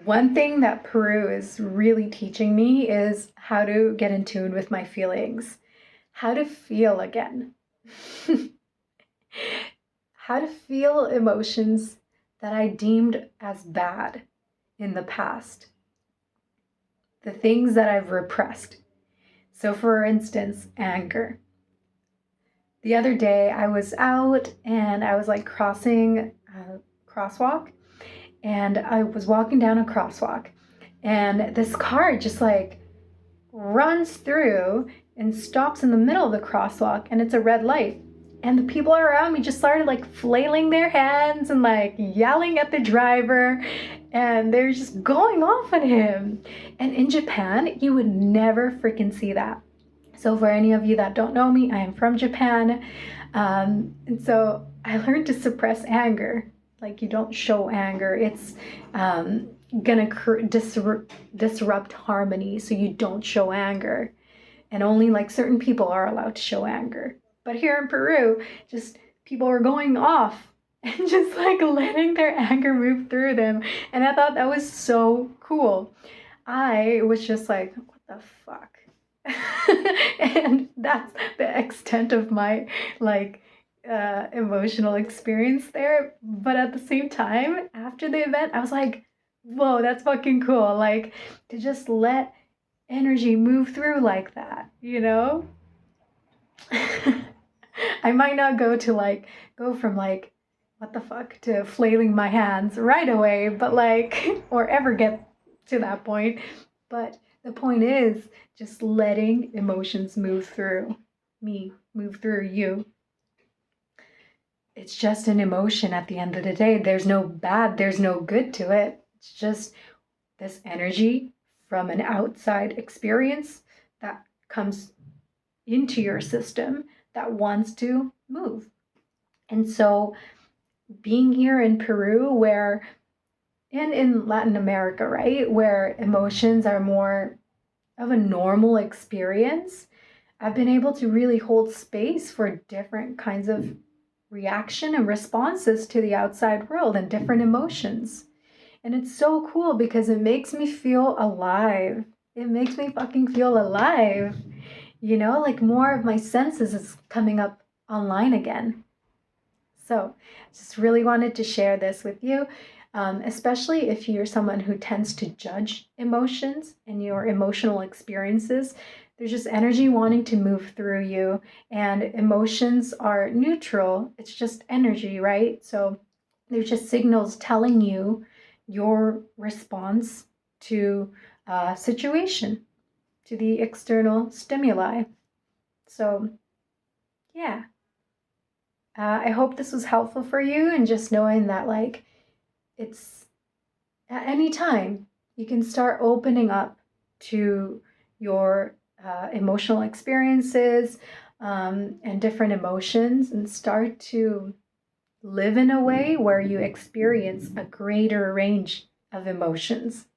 One thing that Peru is really teaching me is how to get in tune with my feelings, how to feel again, how to feel emotions that I deemed as bad in the past, the things that I've repressed. So, for instance, anger. The other day I was out and I was like crossing a crosswalk, and I was walking down a crosswalk, and this car just like runs through and stops in the middle of the crosswalk, and it's a red light. And the people around me just started like flailing their hands and like yelling at the driver, and they're just going off on him. And in Japan, you would never freaking see that. So for any of you that don't know me, I am from Japan. And so I learned to suppress anger. Like, you don't show anger. It's gonna disrupt harmony, so you don't show anger. And only like certain people are allowed to show anger. But here in Peru, just people are going off and just like letting their anger move through them. And I thought that was so cool. I was just like, what the fuck? And that's the extent of my like emotional experience there. But at the same time, after the event, I was like, whoa, that's fucking cool. Like, to just let energy move through like that, you know? I might not go from like, what the fuck, to flailing my hands right away, but like, or ever get to that point. But the point is just letting emotions move through me, move through you. It's just an emotion at the end of the day. There's no bad, there's no good to it. It's just this energy from an outside experience that comes into your system that wants to move. And so being here in Peru, and in Latin America, right, where emotions are more of a normal experience, I've been able to really hold space for different kinds of reaction and responses to the outside world and different emotions. And it's so cool because it makes me feel alive. It makes me fucking feel alive. You know, like more of my senses is coming up online again. So just really wanted to share this with you, especially if you're someone who tends to judge emotions and your emotional experiences. There's just energy wanting to move through you, and emotions are neutral. It's just energy, right? So there's just signals telling you your response to a situation, to the external stimuli. So, yeah. I hope this was helpful for you, and just knowing that, like, it's at any time you can start opening up to your emotional experiences and different emotions, and start to live in a way where you experience a greater range of emotions.